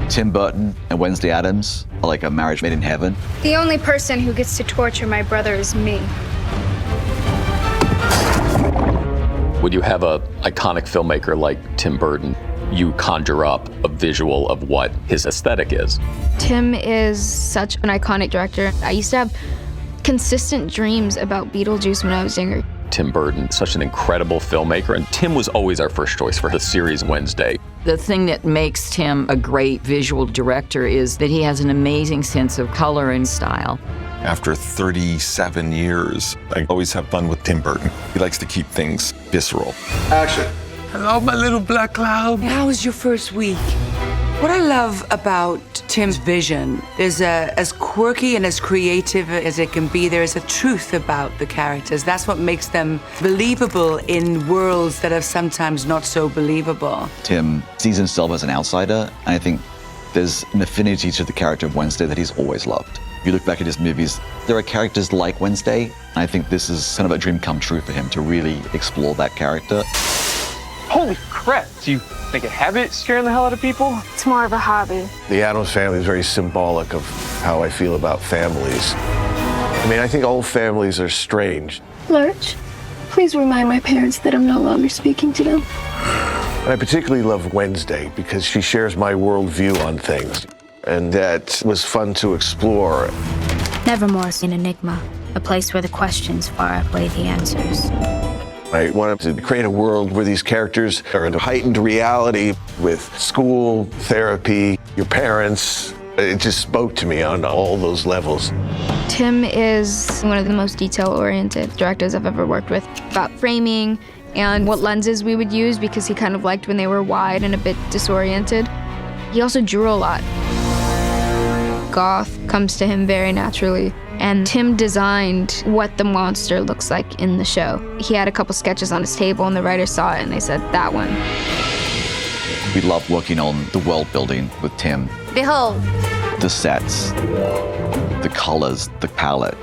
Tim Burton and Wednesday Addams are like a marriage made in heaven. The only person who gets to torture my brother is me. When you have an iconic filmmaker like Tim Burton, you conjure up a visual of what his aesthetic is. Tim is such an iconic director. I used to have consistent dreams about Beetlejuice when I was younger. Tim Burton, such an incredible filmmaker, and Tim was always our first choice for the series Wednesday. The thing that makes Tim a great visual director is that he has an amazing sense of color and style. After 37 years, I always have fun with Tim Burton. He likes to keep things visceral. Action. Hello, my little black cloud. How was your first week? What I love about Tim's vision is as quirky and as creative as it can be, there is a truth about the characters. That's what makes them believable in worlds that are sometimes not so believable. Tim sees himself as an outsider, and I think there's an affinity to the character of Wednesday that he's always loved. If you look back at his movies, there are characters like Wednesday, and I think this is kind of a dream come true for him to really explore that character. Holy crap! Do you make a habit scaring the hell out of people? It's more of a hobby. The Addams family is very symbolic of how I feel about families. I mean, I think all families are strange. Lurch, please remind my parents that I'm no longer speaking to them. And I particularly love Wednesday because she shares my worldview on things. And that was fun to explore. Nevermore is an enigma, a place where the questions far outweigh the answers. I wanted to create a world where these characters are in a heightened reality with school, therapy, your parents. It just spoke to me on all those levels. Tim is one of the most detail-oriented directors I've ever worked with, about framing and what lenses we would use because he kind of liked when they were wide and a bit disoriented. He also drew a lot. Goth comes to him very naturally. And Tim designed what the monster looks like in the show. He had a couple sketches on his table and the writers saw it and they said, that one. We love working on the world building with Tim. Behold. The sets, the colors, the palette.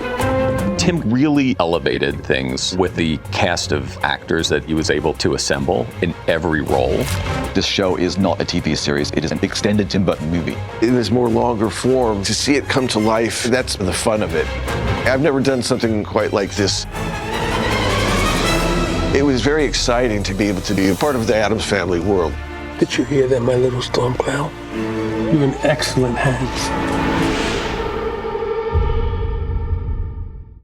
Tim really elevated things with the cast of actors that he was able to assemble in every role. This show is not a TV series, it is an extended Tim Burton movie. In this more longer form, to see it come to life, that's the fun of it. I've never done something quite like this. It was very exciting to be able to be a part of the Addams family world. Did you hear that, my little storm cloud? You're in excellent hands.